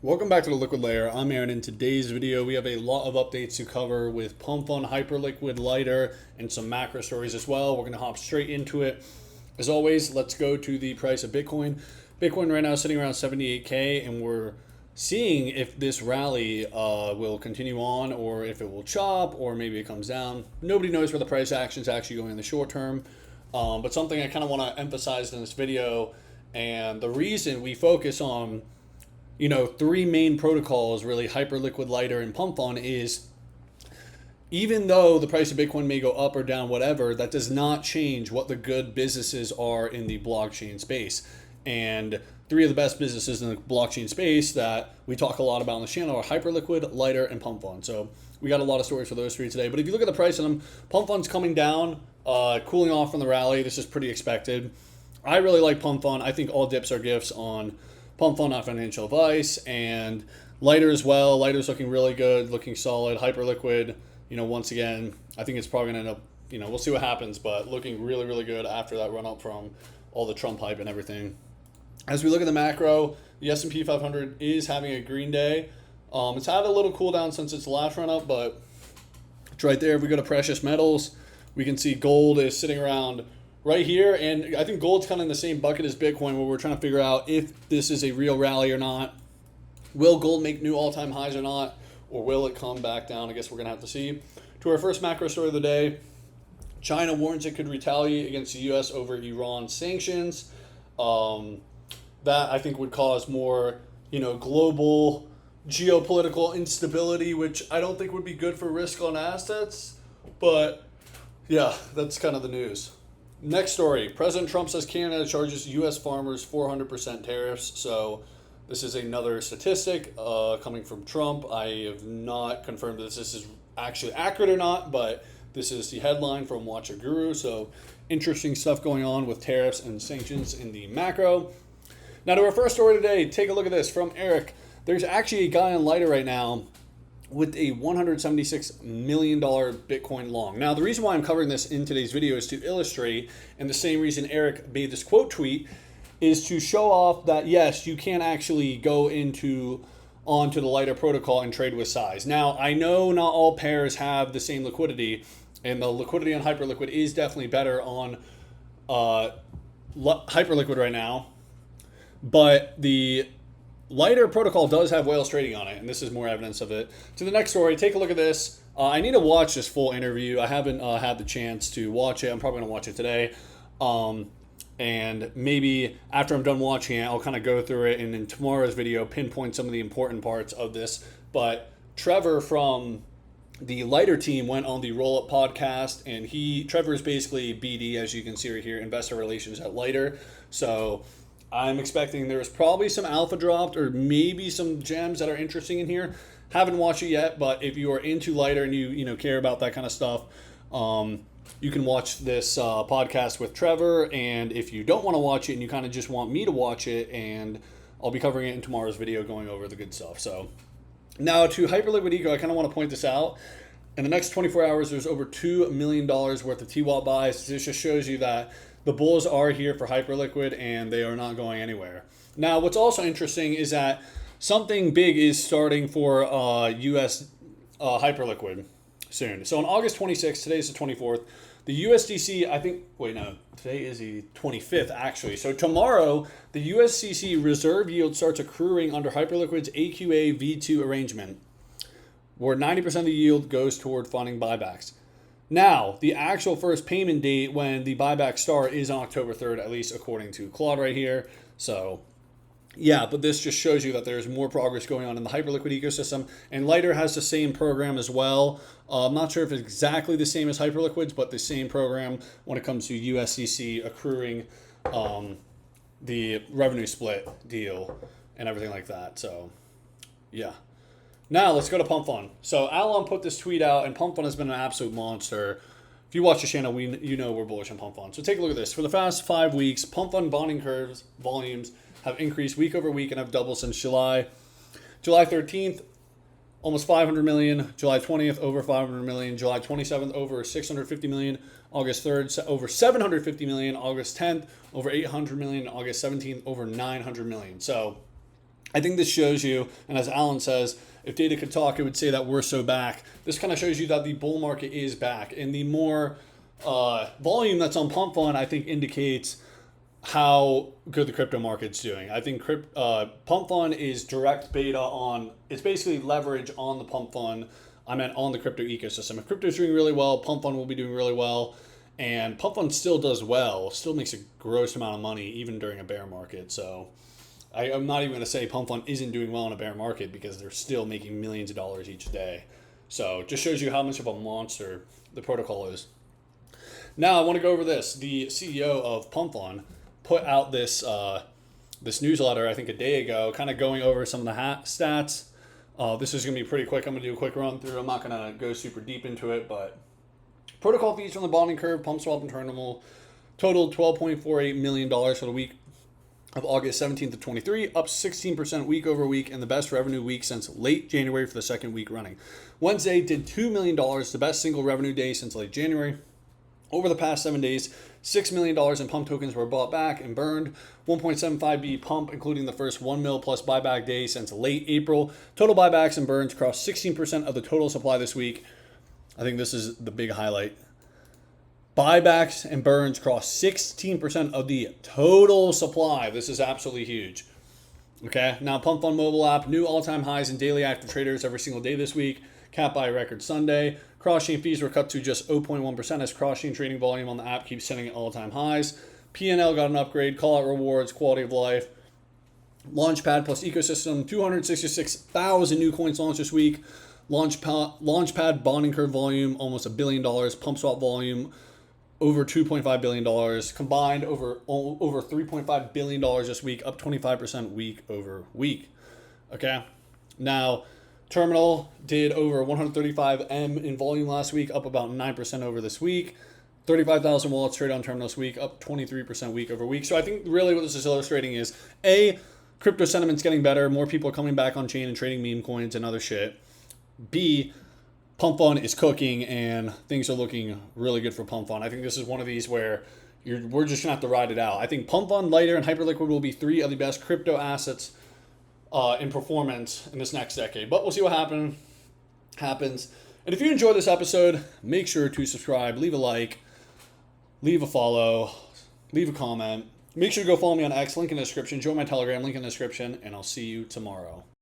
Welcome back to the Liquid Layer. I'm Aaron. In today's video, we have a lot of updates to cover with PumpFun, Hyperliquid, Lighter, and some macro stories as well. We're going to hop straight into it. As always, let's go to the price of Bitcoin. Bitcoin right now is sitting around 78K, and we're seeing if this rally will continue on or if it will chop or maybe it comes down. Nobody knows where the price action is actually going in the short term, but something I kind of want to emphasize in this video, and the reason we focus on three main protocols, really Hyperliquid, Lighter, and PumpFun, is even though the price of Bitcoin may go up or down, whatever, that does not change what the good businesses are in the blockchain space. And three of the best businesses in the blockchain space that we talk a lot about on the channel are Hyperliquid, Lighter, and PumpFun. So we got a lot of stories for those three today. But if you look at the price of them, PumpFun's coming down, cooling off from the rally. This is pretty expected. I really like PumpFun. I think all dips are gifts on PumpFun, not financial advice, and Lighter as well. Lighter's looking really good, looking solid. Hyperliquid, once again, I think it's probably going to end up, we'll see what happens, but looking really, really good after that run up from all the Trump hype and everything. As we look at the macro, the S&P 500 is having a green day. It's had a little cool down since its last run up, but it's right there. If we go to precious metals, we can see gold is sitting around right here, and I think gold's kind of in the same bucket as Bitcoin, where we're trying to figure out if this is a real rally or not. Will gold make new all-time highs or not, or will it come back down? I guess we're going to have to see. To our first macro story of the day, China warns it could retaliate against the U.S. over Iran sanctions. That, I think, would cause more, global geopolitical instability, which I don't think would be good for risk on assets. But, yeah, that's kind of the news. Next story. President Trump says Canada charges U.S. farmers 400% tariffs. So this is another statistic coming from Trump. I have not confirmed that this is actually accurate or not, but this is the headline from Watch a Guru. So interesting stuff going on with tariffs and sanctions in the macro. Now to our first story today, take a look at this from Eric. There's actually a guy on Lighter right now with a $176 million Bitcoin long. Now, the reason why I'm covering this in today's video is to illustrate, and the same reason Eric made this quote tweet, is to show off that, yes, you can actually go onto the Lighter protocol and trade with size. Now, I know not all pairs have the same liquidity, and the liquidity on Hyperliquid is definitely better on Hyperliquid right now, but the Lighter protocol does have whales trading on it, and this is more evidence of it. To the next story, take a look at this. I need to watch this full interview. I haven't had the chance to watch it. I'm probably going to watch it today. And maybe after I'm done watching it, I'll kind of go through it, and in tomorrow's video, pinpoint some of the important parts of this. But Trevor from the Lighter team went on the Roll Up podcast, and Trevor is basically BD, as you can see right here, investor relations at Lighter. So I'm expecting there's probably some alpha dropped or maybe some gems that are interesting in here. Haven't watched it yet, but if you are into Lighter and you care about that kind of stuff, you can watch this podcast with Trevor. And if you don't want to watch it and you kind of just want me to watch it, and I'll be covering it in tomorrow's video going over the good stuff. So now to Hyperliquid Eco, I kind of want to point this out. In the next 24 hours, there's over $2 million worth of TWAP buys. This just shows you that the bulls are here for Hyperliquid, and they are not going anywhere. Now, what's also interesting is that something big is starting for U.S. Hyperliquid soon. So on August 26th, today's the 24th, the USDC, today is the 25th actually. So tomorrow, the USDC reserve yield starts accruing under Hyperliquid's AQA V2 arrangement, where 90% of the yield goes toward funding buybacks. Now, the actual first payment date when the buybacks start is on October 3rd, at least according to Claude right here. So, yeah, but this just shows you that there's more progress going on in the Hyperliquid ecosystem. And Lighter has the same program as well. I'm not sure if it's exactly the same as Hyperliquid's, but the same program when it comes to USDC accruing the revenue split deal and everything like that. So, yeah. Now, let's go to PumpFun. So, Alon put this tweet out, and PumpFun has been an absolute monster. If you watch the channel, you know we're bullish on PumpFun. So, take a look at this. For the past 5 weeks, PumpFun bonding curves volumes have increased week over week and have doubled since July. July 13th, almost 500 million. July 20th, over 500 million. July 27th, over 650 million. August 3rd, over 750 million. August 10th, over 800 million. August 17th, over 900 million. So, I think this shows you, and as Alan says, if data could talk, it would say that we're so back. This kind of shows you that the bull market is back, and the more volume that's on PumpFun, I think indicates how good the crypto market's doing. I think PumpFun is direct beta on, it's basically leverage on the PumpFun. I meant on the crypto ecosystem. If crypto's doing really well, PumpFun will be doing really well. And PumpFun still does well, still makes a gross amount of money even during a bear market. So I'm not even going to say PumpFun isn't doing well in a bear market because they're still making millions of dollars each day. So it just shows you how much of a monster the protocol is. Now I want to go over this. The CEO of PumpFun put out this this newsletter, I think a day ago, kind of going over some of the stats. This is going to be pretty quick. I'm going to do a quick run through. I'm not going to go super deep into it, but protocol fees from the bonding curve, PumpSwap, and Terminal totaled $12.48 million for the week of August 17th to 23, up 16% week over week, and the best revenue week since late January for the second week running. Wednesday did $2 million, the best single revenue day since late January. Over the past 7 days, $6 million in pump tokens were bought back and burned. 1.75B pump, including the first 1 mil plus buyback day since late April. Total buybacks and burns crossed 16% of the total supply this week. I think this is the big highlight. Buybacks and burns crossed 16% of the total supply. This is absolutely huge. Okay, now PumpFun mobile app, new all-time highs in daily active traders every single day this week, capped by a record Sunday. Cross-chain fees were cut to just 0.1% as cross-chain trading volume on the app keeps setting all-time highs. P&L got an upgrade, call-out rewards, quality of life. Launchpad plus ecosystem, 266,000 new coins launched this week. Launchpad bonding curve volume, almost $1 billion. PumpSwap volume, over $2.5 billion. Combined, over $3.5 billion this week, up 25% week over week. Okay, now Terminal did over 135 M in volume last week, up about 9% over this week. 35,000 wallets traded on Terminal this week, up 23% week over week. So I think really what this is illustrating is A, crypto sentiment's getting better. More people are coming back on chain and trading meme coins and other shit. B, PumpFun is cooking and things are looking really good for PumpFun. I think this is one of these where we're just gonna have to ride it out. I think PumpFun, Lighter, and Hyperliquid will be 3 of the best crypto assets in performance in this next decade. But we'll see what happens. And if you enjoyed this episode, make sure to subscribe, leave a like, leave a follow, leave a comment. Make sure to go follow me on X, link in the description. Join my Telegram, link in the description, and I'll see you tomorrow.